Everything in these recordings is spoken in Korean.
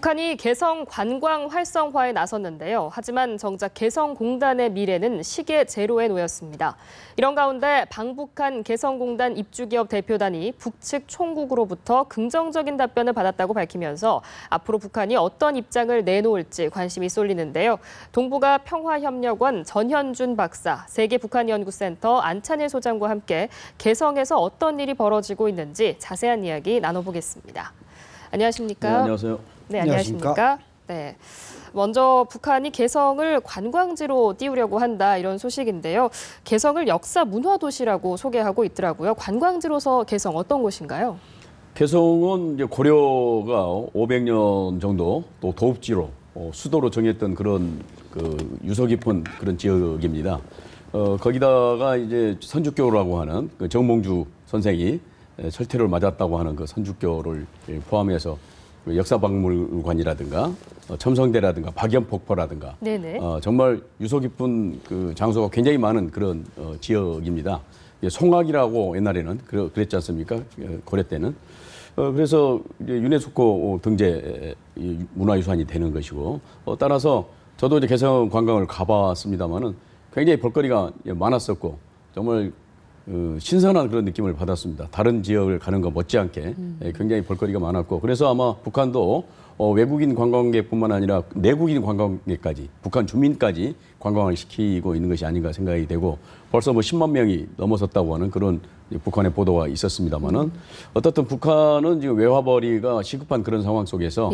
북한이 개성 관광 활성화에 나섰는데요. 하지만 정작 개성공단의 미래는 시계 제로에 놓였습니다. 이런 가운데 방북한 개성공단 입주기업 대표단이 북측 총국으로부터 긍정적인 답변을 받았다고 밝히면서 앞으로 북한이 어떤 입장을 내놓을지 관심이 쏠리는데요. 동북아 평화협력원 전현준 박사, 세계북한연구센터 안찬일 소장과 함께 개성에서 어떤 일이 벌어지고 있는지 자세한 이야기 나눠보겠습니다. 안녕하십니까? 네, 안녕하세요. 네, 안녕하십니까? 네. 먼저 북한이 개성을 관광지로 띄우려고 한다 이런 소식인데요. 개성을 역사 문화 도시라고 소개하고 있더라고요. 관광지로서 개성 어떤 곳인가요? 개성은 이제 고려가 500년 정도 또 도읍지로 수도로 정했던 그런 유서 깊은 그런 지역입니다. 거기다가 이제 선주교라고 하는 정몽주 선생이 철퇴를 맞았다고 하는 그 선주교를 포함해서 역사박물관이라든가 첨성대라든가 박연폭포라든가 정말 유서 깊은 그 장소가 굉장히 많은 그런 지역입니다. 송악이라고 옛날에는 그랬지 않습니까? 고려 때는. 그래서 이제 유네스코 등재 문화유산이 되는 것이고 따라서 저도 이제 개성 관광을 가봤습니다만은 굉장히 볼거리가 많았었고 정말 신선한 그런 느낌을 받았습니다. 다른 지역을 가는 것 못지않게 굉장히 볼거리가 많았고 그래서 아마 북한도 외국인 관광객뿐만 아니라 내국인 관광객까지 북한 주민까지 관광을 시키고 있는 것이 아닌가 생각이 되고 벌써 뭐 10만 명이 넘어섰다고 하는 그런 북한의 보도가 있었습니다만은 어떻든 북한은 지금 외화벌이가 시급한 그런 상황 속에서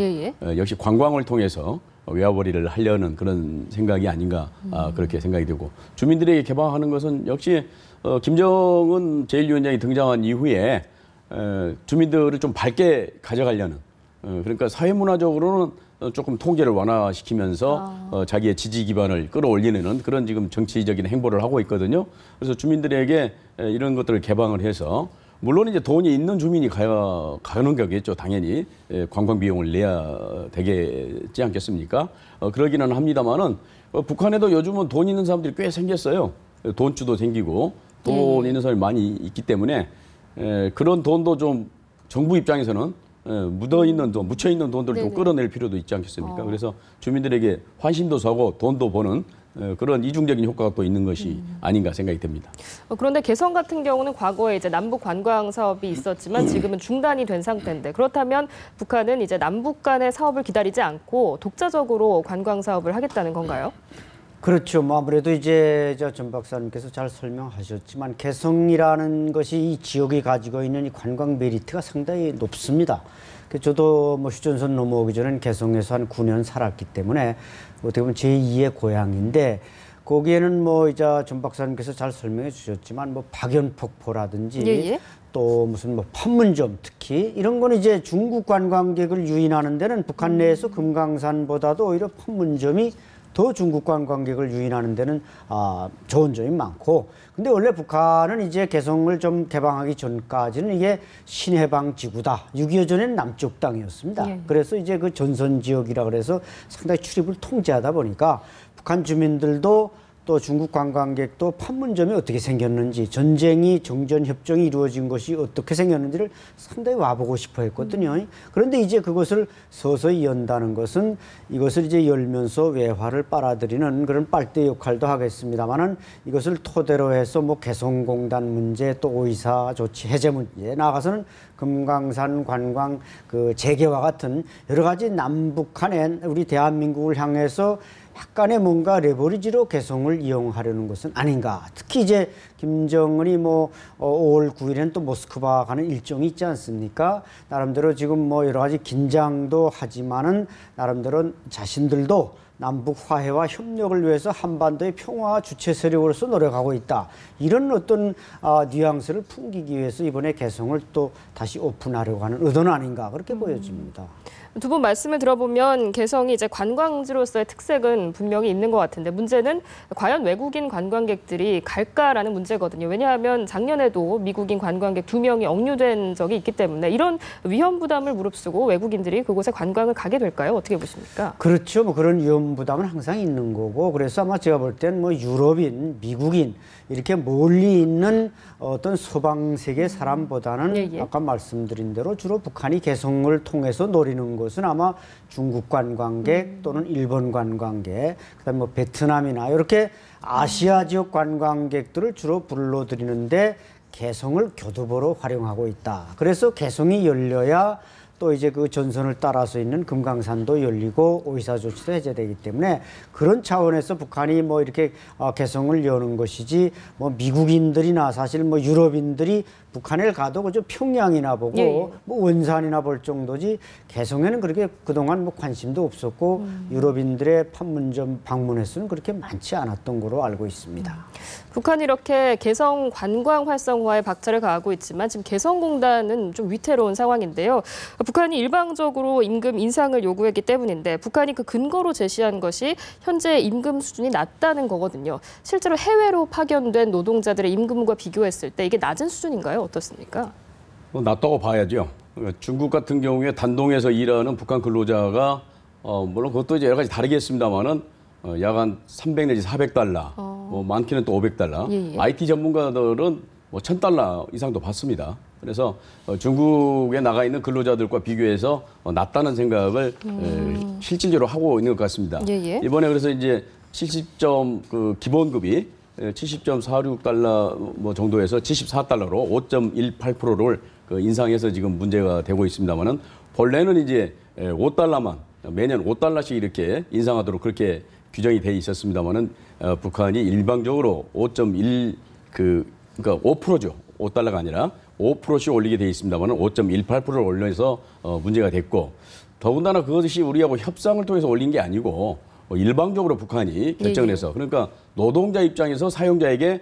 역시 관광을 통해서 외화벌이를 하려는 그런 생각이 아닌가 그렇게 생각이 되고 주민들에게 개방하는 것은 역시 김정은 제1위원장이 등장한 이후에 주민들을 좀 밝게 가져가려는 그러니까 사회문화적으로는 조금 통제를 완화시키면서 자기의 지지 기반을 끌어올리는 그런 지금 정치적인 행보를 하고 있거든요. 그래서 주민들에게 이런 것들을 개방을 해서 물론 이제 돈이 있는 주민이 가는 거겠죠. 당연히 관광 비용을 내야 되겠지 않겠습니까? 그러기는 합니다만은 북한에도 요즘은 돈 있는 사람들이 꽤 생겼어요. 돈주도 생기고 돈 있는 사람이 많이 있기 때문에 그런 돈도 좀 정부 입장에서는 묻어있는 돈, 묻혀있는 돈들을 좀 끌어낼 필요도 있지 않겠습니까? 그래서 주민들에게 환심도 사고 돈도 버는 그런 이중적인 효과가 또 있는 것이 아닌가 생각이 듭니다. 그런데 개성 같은 경우는 과거에 이제 남북 관광 사업이 있었지만 지금은 중단이 된 상태인데 그렇다면 북한은 이제 남북 간의 사업을 기다리지 않고 독자적으로 관광 사업을 하겠다는 건가요? 그렇죠. 뭐 아무래도 이제 전 박사님께서 잘 설명하셨지만 개성이라는 것이 이 지역이 가지고 있는 이 관광 메리트가 상당히 높습니다. 저도 뭐 휴전선 넘어오기 전엔 개성에서 한 9년 살았기 때문에 어떻게 보면 제2의 고향인데 거기에는 뭐 이제 전 박사님께서 잘 설명해 주셨지만 뭐 박연폭포라든지 또 무슨 뭐 판문점 특히 이런 거는 이제 중국 관광객을 유인하는 데는 북한 내에서 금강산보다도 오히려 판문점이 더 중국 관광객을 유인하는 데는 좋은 점이 많고 근데 원래 북한은 이제 개성을 좀 개방하기 전까지는 이게 신해방 지구다. 6.25 전에는 남쪽 땅이었습니다. 그래서 이제 그 전선 지역이라 그래서 상당히 출입을 통제하다 보니까 북한 주민들도 또 중국 관광객도 판문점이 어떻게 생겼는지 전쟁이 정전협정이 이루어진 것이 어떻게 생겼는지를 상당히 와보고 싶어 했거든요. 그런데 이제 그것을 서서히 연다는 것은 이것을 이제 열면서 외화를 빨아들이는 그런 빨대 역할도 하겠습니다만은 이것을 토대로 해서 뭐 개성공단 문제 또 오이사 조치 해제 문제 나아가서는 금강산 관광 그 재개와 같은 여러 가지 남북한의 우리 대한민국을 향해서 약간의 뭔가 레버리지로 개성을 이용하려는 것은 아닌가. 특히 이제 김정은이 뭐 5월 9일에는 또 모스크바 가는 일정이 있지 않습니까? 나름대로 지금 뭐 여러 가지 긴장도 하지만은 나름대로 자신들도 남북 화해와 협력을 위해서 한반도의 평화 주체 세력으로서 노력하고 있다. 이런 어떤 뉘앙스를 풍기기 위해서 이번에 개성을 또 다시 오픈하려고 하는 의도는 아닌가 그렇게 보여집니다. 두 분 말씀을 들어보면 개성이 이제 관광지로서의 특색은 분명히 있는 것 같은데 문제는 과연 외국인 관광객들이 갈까라는 문제거든요. 왜냐하면 작년에도 미국인 관광객 2명이 억류된 적이 있기 때문에 이런 위험 부담을 무릅쓰고 외국인들이 그곳에 관광을 가게 될까요? 어떻게 보십니까? 그렇죠. 뭐 그런 위험 부담은 항상 있는 거고 그래서 아마 제가 볼 땐 뭐 유럽인, 미국인 이렇게 멀리 있는 어떤 서방 세계 사람보다는 아까 말씀드린 대로 주로 북한이 개성을 통해서 노리는 것 것은 아마 중국 관광객 또는 일본 관광객, 그다음에 뭐 베트남이나 이렇게 아시아 지역 관광객들을 주로 불러들이는데 개성을 교두보로 활용하고 있다. 그래서 개성이 열려야 또 이제 그 전선을 따라서 있는 금강산도 열리고 오이사 조치도 해제되기 때문에 그런 차원에서 북한이 뭐 이렇게 개성을 여는 것이지 뭐 미국인들이나 사실 뭐 유럽인들이 북한에 가도 그저 평양이나 보고 예. 뭐 원산이나 볼 정도지 개성에는 그렇게 그동안 뭐 관심도 없었고 유럽인들의 판문점 방문 횟수는 그렇게 많지 않았던 거로 알고 있습니다. 북한이 이렇게 개성 관광 활성화에 박차를 가하고 있지만 지금 개성공단은 좀 위태로운 상황인데요. 북한이 일방적으로 임금 인상을 요구했기 때문인데 북한이 그 근거로 제시한 것이 현재 임금 수준이 낮다는 거거든요. 실제로 해외로 파견된 노동자들의 임금과 비교했을 때 이게 낮은 수준인가요? 어떻습니까? 낮다고 봐야죠. 중국 같은 경우에 단동에서 일하는 북한 근로자가 물론 그것도 이제 여러 가지 다르겠습니다만은 약 한 300 내지 400달러, 뭐 많게는 또 500달러. 예. IT 전문가들은 뭐 1000달러 이상도 받습니다. 그래서 중국에 나가 있는 근로자들과 비교해서 낮다는 생각을 실질적으로 하고 있는 것 같습니다. 예. 이번에 그래서 이제 70점 그 기본급이 70.46달러 뭐 정도에서 74달러로 5.18%를 그 인상해서 지금 문제가 되고 있습니다만은 본래는 이제 5달러만 매년 5달러씩 이렇게 인상하도록 그렇게 규정이 돼 있었습니다만은 북한이 일방적으로 5.1 그러니까 5%죠. 5달러가 아니라 5%씩 올리게 돼 있습니다만은 5.18%를 올려서 문제가 됐고 더군다나 그것이 우리하고 협상을 통해서 올린 게 아니고 일방적으로 북한이 결정을 해서 그러니까 노동자 입장에서 사용자에게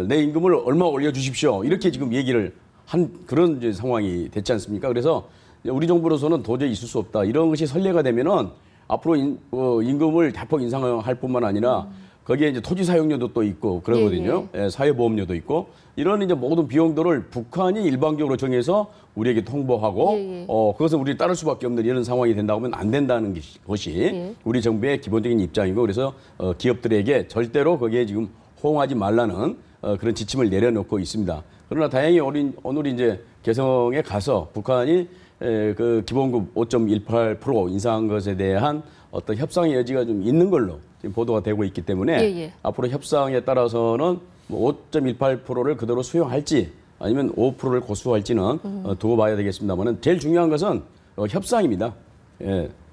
내 임금을 얼마 올려주십시오. 이렇게 지금 얘기를 한 그런 이제 상황이 됐지 않습니까? 그래서 우리 정부로서는 도저히 있을 수 없다. 이런 것이 선례가 되면은 앞으로 임금을 대폭 인상할 뿐만 아니라 거기에 이제 토지 사용료도 또 있고 그러거든요. 사회보험료도 있고 이런 이제 모든 비용들을 북한이 일방적으로 정해서 우리에게 통보하고 그것은 우리 따를 수밖에 없는 이런 상황이 된다고 하면 안 된다는 것이 우리 정부의 기본적인 입장이고 그래서 기업들에게 절대로 거기에 지금 호응하지 말라는 그런 지침을 내려놓고 있습니다. 그러나 다행히 오늘 이제 개성에 가서 북한이 그 기본급 5.18% 인상한 것에 대한 어떤 협상의 여지가 좀 있는 걸로 지금 보도가 되고 있기 때문에 앞으로 협상에 따라서는 5.18%를 그대로 수용할지 아니면 5%를 고수할지는 두고 봐야 되겠습니다만은 제일 중요한 것은 협상입니다.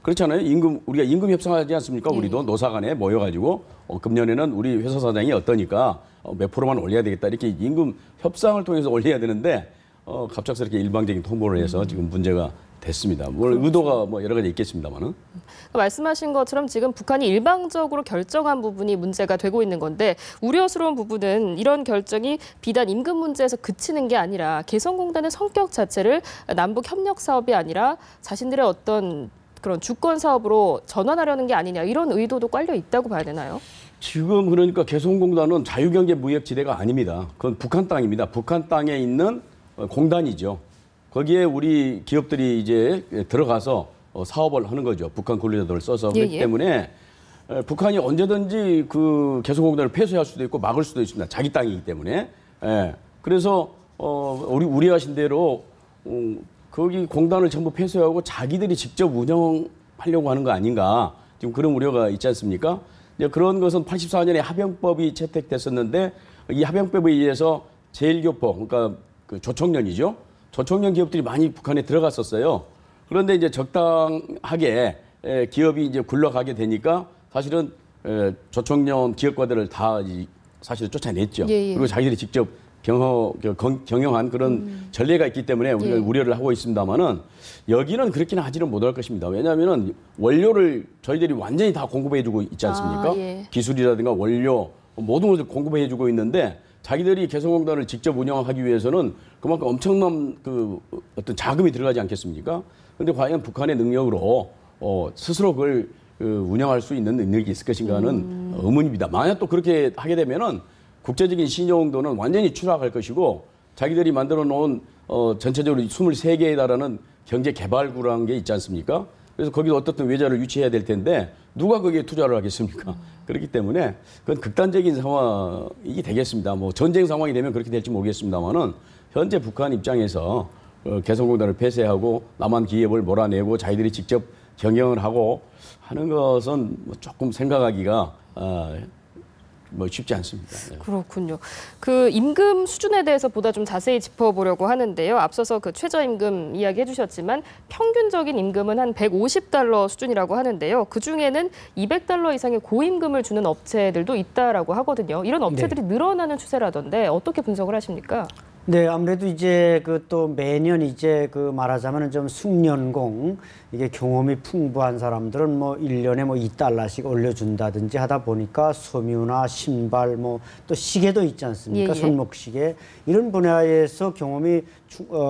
그렇잖아요. 우리가 임금 협상하지 않습니까? 우리도 노사 간에 모여가지고 금년에는 우리 회사 사장이 어떠니까 몇 프로만 올려야 되겠다. 이렇게 임금 협상을 통해서 올려야 되는데 갑작스럽게 일방적인 통보를 해서 지금 문제가 됐습니다. 물론 의도가 뭐 여러 가지 있겠습니다만은. 말씀하신 것처럼 지금 북한이 일방적으로 결정한 부분이 문제가 되고 있는 건데 우려스러운 부분은 이런 결정이 비단 임금 문제에서 그치는 게 아니라 개성공단의 성격 자체를 남북 협력 사업이 아니라 자신들의 어떤 그런 주권 사업으로 전환하려는 게 아니냐 이런 의도도 깔려 있다고 봐야 되나요? 지금 그러니까 개성공단은 자유경제 무역지대가 아닙니다. 그건 북한 땅입니다. 북한 땅에 있는 공단이죠. 거기에 우리 기업들이 이제 들어가서 사업을 하는 거죠. 북한 근로자들을 써서. 그렇기 때문에 북한이 언제든지 그 개성공단을 폐쇄할 수도 있고 막을 수도 있습니다. 자기 땅이기 때문에. 그래서 우려하신 대로 거기 공단을 전부 폐쇄하고 자기들이 직접 운영하려고 하는 거 아닌가. 지금 그런 우려가 있지 않습니까? 그런 것은 84년에 합병법이 채택됐었는데 이 합병법에 의해서 제일교포, 그러니까 그 조청년이죠. 조청년 기업들이 많이 북한에 들어갔었어요. 그런데 이제 적당하게 기업이 이제 굴러가게 되니까 사실은 조청년 기업가들을 다 사실 쫓아냈죠. 그리고 자기들이 직접 경영한 그런 전례가 있기 때문에 우리가 우려를 하고 있습니다만은 여기는 그렇게는 하지는 못할 것입니다. 왜냐하면은 원료를 저희들이 완전히 다 공급해주고 있지 않습니까? 기술이라든가 원료 모든 것을 공급해주고 있는데 자기들이 개성공단을 직접 운영하기 위해서는 그만큼 엄청난 그 어떤 자금이 들어가지 않겠습니까? 그런데 과연 북한의 능력으로 스스로 그걸 운영할 수 있는 능력이 있을 것인가는 의문입니다. 만약 또 그렇게 하게 되면은 국제적인 신용도는 완전히 추락할 것이고 자기들이 만들어 놓은 전체적으로 23개에 달하는 경제 개발구라는 게 있지 않습니까? 그래서 거기도 어떻든 외자를 유치해야 될 텐데 누가 거기에 투자를 하겠습니까? 그렇기 때문에 그건 극단적인 상황이 되겠습니다. 뭐 전쟁 상황이 되면 그렇게 될지 모르겠습니다만은 현재 북한 입장에서 개성공단을 폐쇄하고 남한 기업을 몰아내고 자기들이 직접 경영을 하고 하는 것은 뭐 조금 생각하기가 뭐 쉽지 않습니다. 네. 그렇군요. 그 임금 수준에 대해서 보다 좀 자세히 짚어보려고 하는데요. 앞서서 그 최저임금 이야기해 주셨지만 평균적인 임금은 한 150달러 수준이라고 하는데요. 그중에는 200달러 이상의 고임금을 주는 업체들도 있다라고 하거든요. 이런 업체들이 늘어나는 추세라던데 어떻게 분석을 하십니까? 네, 아무래도 이제 그 또 매년 이제 그 말하자면은 좀 숙련공, 이게 경험이 풍부한 사람들은 뭐 1년에 뭐 2달러씩 올려준다든지 하다 보니까 섬유나 신발 뭐 또 시계도 있지 않습니까? 손목시계. 이런 분야에서 경험이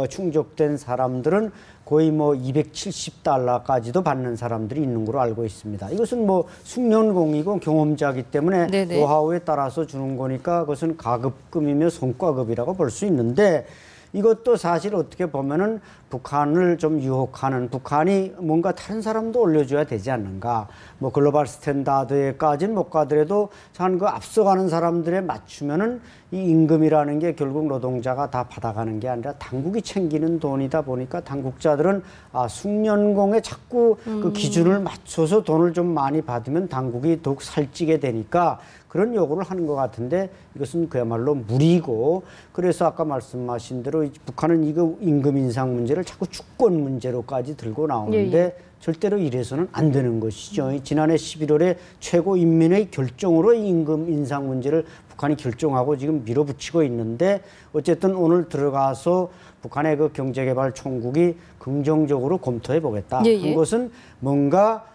충족된 사람들은 거의 뭐 270달러까지도 받는 사람들이 있는 걸로 알고 있습니다. 이것은 뭐 숙련공이고 경험자이기 때문에 네네. 노하우에 따라서 주는 거니까 그것은 가급금이며 성과급이라고 볼 수 있는데, 이것도 사실 어떻게 보면은 북한을 좀 유혹하는, 북한이 뭔가 다른 사람도 올려줘야 되지 않는가. 뭐 글로벌 스탠다드에까지는 못 가더라도 한 그 앞서가는 사람들에 맞추면은 이 임금이라는 게 결국 노동자가 다 받아가는 게 아니라 당국이 챙기는 돈이다 보니까 당국자들은 숙련공에 자꾸 그 기준을 맞춰서 돈을 좀 많이 받으면 당국이 더욱 살찌게 되니까 그런 요구를 하는 것 같은데, 이것은 그야말로 무리고, 그래서 아까 말씀하신 대로 북한은 이거 임금 인상 문제를 자꾸 주권 문제로까지 들고 나오는데 절대로 이래서는 안 되는 것이죠. 지난해 11월에 최고인민회의 결정으로 이 임금 인상 문제를 북한이 결정하고 지금 밀어붙이고 있는데, 어쨌든 오늘 들어가서 북한의 그 경제개발총국이 긍정적으로 검토해 보겠다. 그것은 뭔가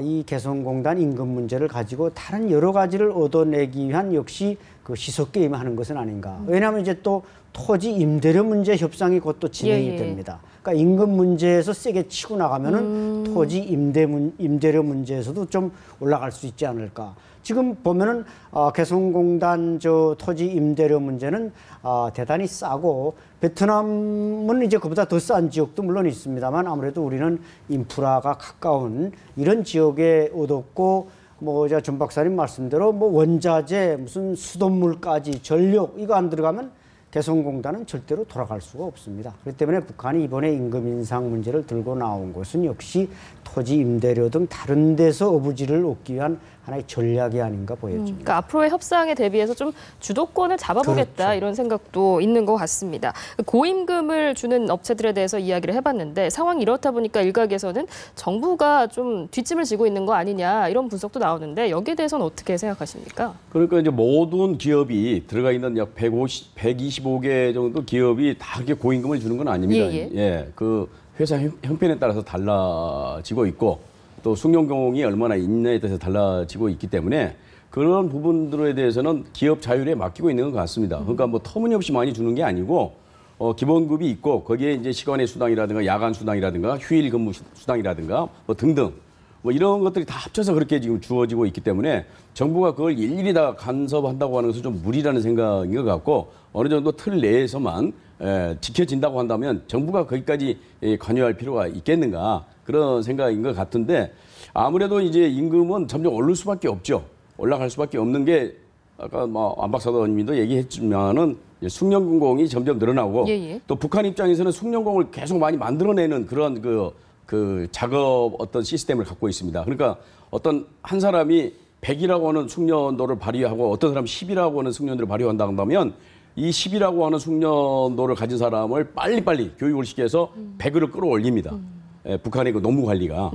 이 개성공단 임금 문제를 가지고 다른 여러 가지를 얻어내기 위한 역시 그 시소게임을 하는 것은 아닌가. 왜냐하면 이제 또 토지 임대료 문제 협상이 곧 또 진행이 됩니다. 그러니까 임금 문제에서 세게 치고 나가면은 토지 임대료 문제에서도 좀 올라갈 수 있지 않을까. 지금 보면은 개성공단 저 토지 임대료 문제는 대단히 싸고, 베트남은 이제 그보다 더 싼 지역도 물론 있습니다만 아무래도 우리는 인프라가 가까운 이런 지역에 얻었고, 뭐 제가 전 박사님 말씀대로 뭐 원자재 무슨 수돗물까지 전력 이거 안 들어가면 개성공단은 절대로 돌아갈 수가 없습니다. 그렇기 때문에 북한이 이번에 임금 인상 문제를 들고 나온 것은 역시 토지 임대료 등 다른 데서 어부지를 얻기 위한 하나의 전략이 아닌가 보여집니다. 그러니까 앞으로의 협상에 대비해서 좀 주도권을 잡아보겠다, 그렇죠. 이런 생각도 있는 것 같습니다. 고임금을 주는 업체들에 대해서 이야기를 해봤는데 상황이 이렇다 보니까 일각에서는 정부가 좀 뒷짐을 지고 있는 거 아니냐 이런 분석도 나오는데 여기에 대해서는 어떻게 생각하십니까? 그러니까 이제 모든 기업이 들어가 있는 약 125개 정도 기업이 다 그렇게 고임금을 주는 건 아닙니다. 그 회사 형편에 따라서 달라지고 있고, 또 숙련공이 얼마나 있냐에 따라서 달라지고 있기 때문에 그런 부분들에 대해서는 기업 자율에 맡기고 있는 것 같습니다. 그러니까 뭐 터무니없이 많이 주는 게 아니고 기본급이 있고 거기에 이제 시간의 수당이라든가 야간 수당이라든가 휴일 근무 수당이라든가 뭐 등등 뭐 이런 것들이 다 합쳐서 그렇게 지금 주어지고 있기 때문에 정부가 그걸 일일이 다 간섭한다고 하는 것은 좀 무리라는 생각인 것 같고, 어느 정도 틀 내에서만 지켜진다고 한다면 정부가 거기까지 관여할 필요가 있겠는가, 그런 생각인 것 같은데, 아무래도 이제 임금은 점점 오를 수밖에 없죠. 올라갈 수밖에 없는 게 아까 뭐 안 박사님도 얘기했지만은 숙련공이 점점 늘어나고 또 북한 입장에서는 숙련공을 계속 많이 만들어내는 그런 그 작업 어떤 시스템을 갖고 있습니다. 그러니까 어떤 한 사람이 100이라고 하는 숙련도를 발휘하고 어떤 사람이 10이라고 하는 숙련도를 발휘한다 한다면 이 10이라고 하는 숙련도를 가진 사람을 빨리빨리 교육을 시켜서 100으로 끌어올립니다. 북한의 그 노무 관리가.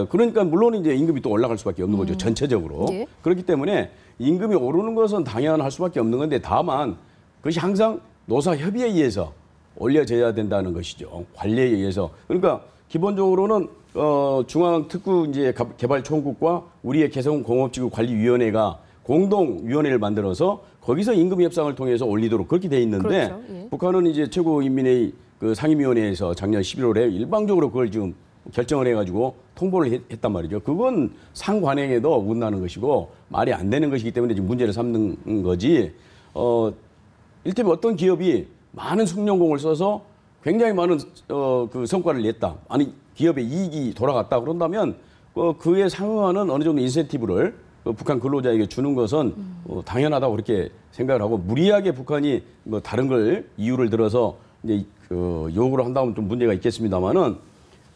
그러니까 물론 이제 임금이 또 올라갈 수밖에 없는 거죠. 전체적으로. 그렇기 때문에 임금이 오르는 것은 당연할 수밖에 없는 건데, 다만 그것이 항상 노사 협의에 의해서 올려져야 된다는 것이죠. 관리에 의해서. 그러니까 기본적으로는 중앙특구 이제 개발총국과 우리의 개성공업지구 관리위원회가 공동위원회를 만들어서 거기서 임금 협상을 통해서 올리도록 그렇게 돼 있는데, 북한은 이제 최고인민회의 그 상임위원회에서 작년 11월에 일방적으로 그걸 지금 결정을 해가지고 통보를 했단 말이죠. 그건 상관행에도 어긋나는 것이고 말이 안 되는 것이기 때문에 지금 문제를 삼는 거지. 일테면 어떤 기업이 많은 숙련공을 써서 굉장히 많은 그 성과를 냈다. 아니 기업의 이익이 돌아갔다 그런다면 그에 상응하는 어느 정도 인센티브를 북한 근로자에게 주는 것은 당연하다고 그렇게 생각을 하고, 무리하게 북한이 뭐 다른 걸 이유를 들어서 이제 요구를 한다면 좀 문제가 있겠습니다만은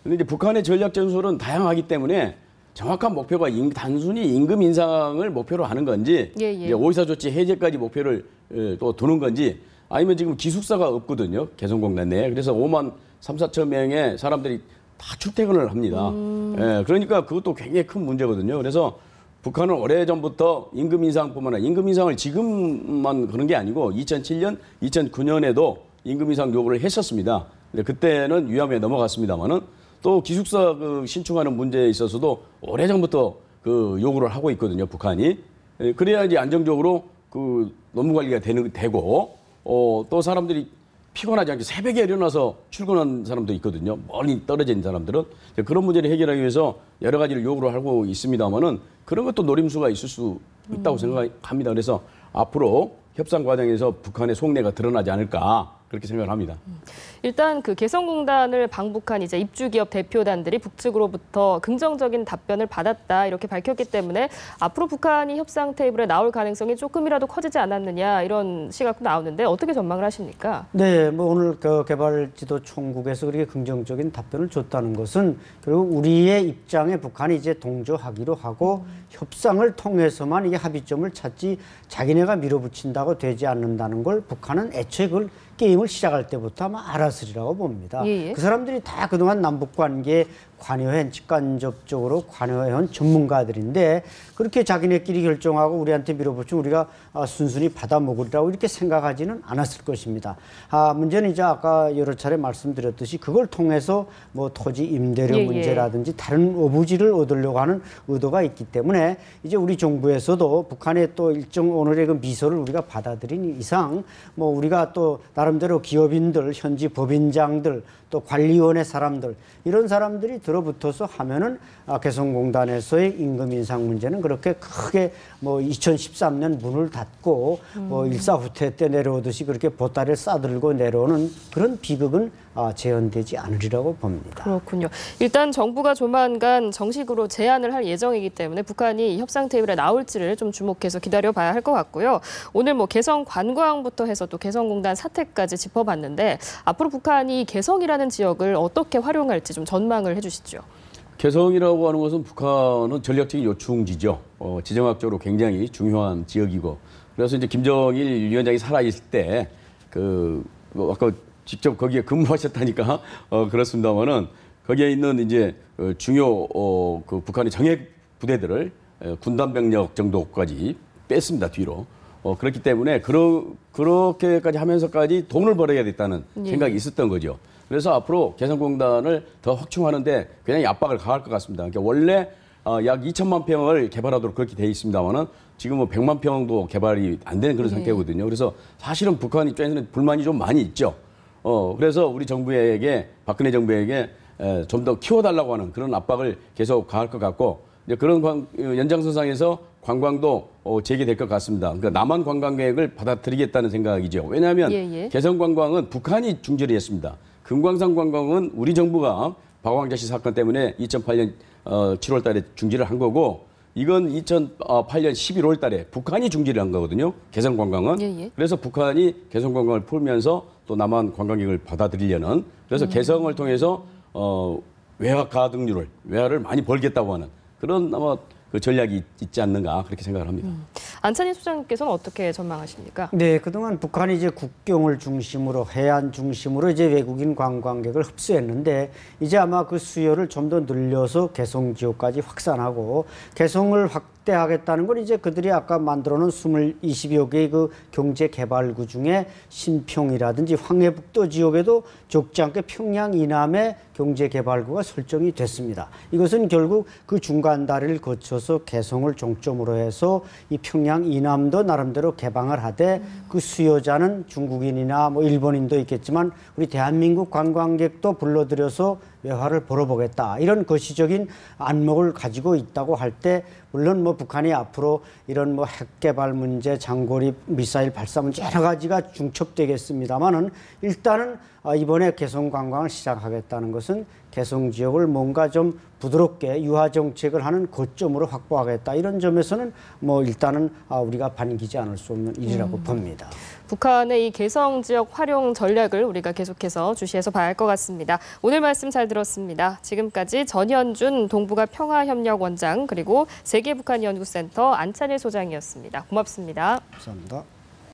근데 이제 북한의 전략 전술은 다양하기 때문에 정확한 목표가 단순히 임금 인상을 목표로 하는 건지 이제 5.24 조치 해제까지 목표를 또 두는 건지 아니면 지금 기숙사가 없거든요. 개성공단 내에. 그래서 5만 3, 4천 명의 사람들이 다 출퇴근을 합니다. 예, 그러니까 그것도 굉장히 큰 문제거든요. 그래서 북한은 오래전부터 임금 인상뿐만 아니라 임금 인상을 지금만 그런 게 아니고 2007년, 2009년에도 임금 인상 요구를 했었습니다. 근데 그때는 위험에 넘어갔습니다만은 또 기숙사 신축하는 문제에 있어서도 오래전부터 요구를 하고 있거든요, 북한이. 그래야지 안정적으로 노무 관리가 되고, 또 사람들이 피곤하지 않게 새벽에 일어나서 출근한 사람도 있거든요. 멀리 떨어져 있는 사람들은. 그런 문제를 해결하기 위해서 여러 가지를 요구를 하고 있습니다만은 그런 것도 노림수가 있을 수 있다고 생각합니다. 그래서 앞으로 협상 과정에서 북한의 속내가 드러나지 않을까. 그렇게 생각을 합니다. 일단 개성공단을 방북한 이제 입주기업 대표단들이 북측으로부터 긍정적인 답변을 받았다 이렇게 밝혔기 때문에 앞으로 북한이 협상 테이블에 나올 가능성이 조금이라도 커지지 않았느냐 이런 시각도 나오는데 어떻게 전망을 하십니까? 네, 뭐 오늘 개발지도 총국에서 그렇게 긍정적인 답변을 줬다는 것은 결국 우리의 입장에 북한이 이제 동조하기로 하고 협상을 통해서만 이게 합의점을 찾지 자기네가 밀어붙인다고 되지 않는다는 걸 북한은 애초에 그걸 게임을 시작할 때부터 아마 알았으리라고 봅니다. 그 사람들이 다 그동안 남북 관계에 관여한 직간접적으로 관여한 전문가들인데 그렇게 자기네끼리 결정하고 우리한테 밀어붙이면 우리가 순순히 받아 먹으리라고 이렇게 생각하지는 않았을 것입니다. 문제는 이제 아까 여러 차례 말씀드렸듯이 그걸 통해서 뭐 토지 임대료 문제라든지 다른 어부지를 얻으려고 하는 의도가 있기 때문에 이제 우리 정부에서도 북한의 또 일정 오늘의 그 미소를 우리가 받아들인 이상 뭐 우리가 또 나름대로 기업인들, 현지 법인장들 또 관리원의 사람들 이런 사람들이 들어붙어서 하면은 개성공단에서의 임금 인상 문제는 그렇게 크게 뭐 2013년 문을 닫고 뭐 일사후퇴 때 내려오듯이 그렇게 보따리를 싸들고 내려오는 그런 비극은 재현되지 않으리라고 봅니다. 그렇군요. 일단 정부가 조만간 정식으로 제안을 할 예정이기 때문에 북한이 협상 테이블에 나올지를 좀 주목해서 기다려봐야 할 것 같고요. 오늘 뭐 개성 관광부터 해서 또 개성공단 사태까지 짚어봤는데 앞으로 북한이 개성이라는 지역을 어떻게 활용할지 좀 전망을 해주시죠. 개성이라고 하는 것은 북한은 전략적인 요충지죠. 지정학적으로 굉장히 중요한 지역이고 그래서 이제 김정일 위원장이 살아있을 때 아까 직접 거기에 근무하셨다니까 그렇습니다만은 거기에 있는 이제 중요 북한의 정예 부대들을 군단 병력 정도까지 뺐습니다 뒤로. 그렇기 때문에 그렇게까지 하면서까지 돈을 벌어야 됐다는 생각이 있었던 거죠. 그래서 앞으로 개성공단을 더 확충하는데 굉장히 압박을 가할 것 같습니다. 그러니까 원래 약 2천만 평을 개발하도록 그렇게 돼 있습니다만은 지금 뭐 100만 평도 개발이 안 되는 그런 상태거든요. 그래서 사실은 북한 입장에서는 불만이 좀 많이 있죠. 그래서 우리 정부에게 박근혜 정부에게 좀 더 키워달라고 하는 그런 압박을 계속 가할 것 같고 이제 그런 연장선상에서 관광도 재개될 것 같습니다. 그러니까 남한 관광 계획을 받아들이겠다는 생각이죠. 왜냐하면 개성 관광은 북한이 중지를 했습니다. 금광산 관광은 우리 정부가 박광자 씨 사건 때문에 2008년 7월 달에 중지를 한 거고 이건 2008년 11월 달에 북한이 중지를 한 거거든요. 개성 관광은. 그래서 북한이 개성 관광을 풀면서 또 남한 관광객을 받아들이려는 그래서 개성을 통해서 외화 외화를 많이 벌겠다고 하는 그런 아마 그 전략이 있지 않는가 그렇게 생각을 합니다. 안찬희 소장님께서는 어떻게 전망하십니까? 네, 그동안 북한이 이제 국경을 중심으로 해안 중심으로 이제 외국인 관광객을 흡수했는데 이제 아마 그 수요를 좀 더 늘려서 개성 지역까지 확산하고 개성을 확대하겠다는 건 이제 그들이 아까 만들어 놓은 20여 개의 그 경제 개발구 중에 신평이라든지 황해북도 지역에도 적지 않게 평양 이남의 경제 개발구가 설정이 됐습니다. 이것은 결국 그 중간 다리를 거쳐서 개성을 종점으로 해서 이 평양 이남도 나름대로 개방을 하되 그 수요자는 중국인이나 뭐 일본인도 있겠지만 우리 대한민국 관광객도 불러들여서 외화를 벌어보겠다. 이런 거시적인 안목을 가지고 있다고 할 때 물론 뭐 북한이 앞으로 이런 뭐 핵개발 문제, 장거리 미사일 발사 문제 여러 가지가 중첩되겠습니다만은 일단은 이번에 개성 관광을 시작하겠다는 것은 개성 지역을 뭔가 좀 부드럽게 유화 정책을 하는 거점으로 확보하겠다. 이런 점에서는 뭐 일단은 우리가 반기지 않을 수 없는 일이라고 봅니다. 북한의 이 개성 지역 활용 전략을 우리가 계속해서 주시해서 봐야 할 것 같습니다. 오늘 말씀 잘 들었습니다. 지금까지 전현준 동북아 평화협력원장 그리고 세계북한연구센터 안찬일 소장이었습니다. 고맙습니다. 감사합니다.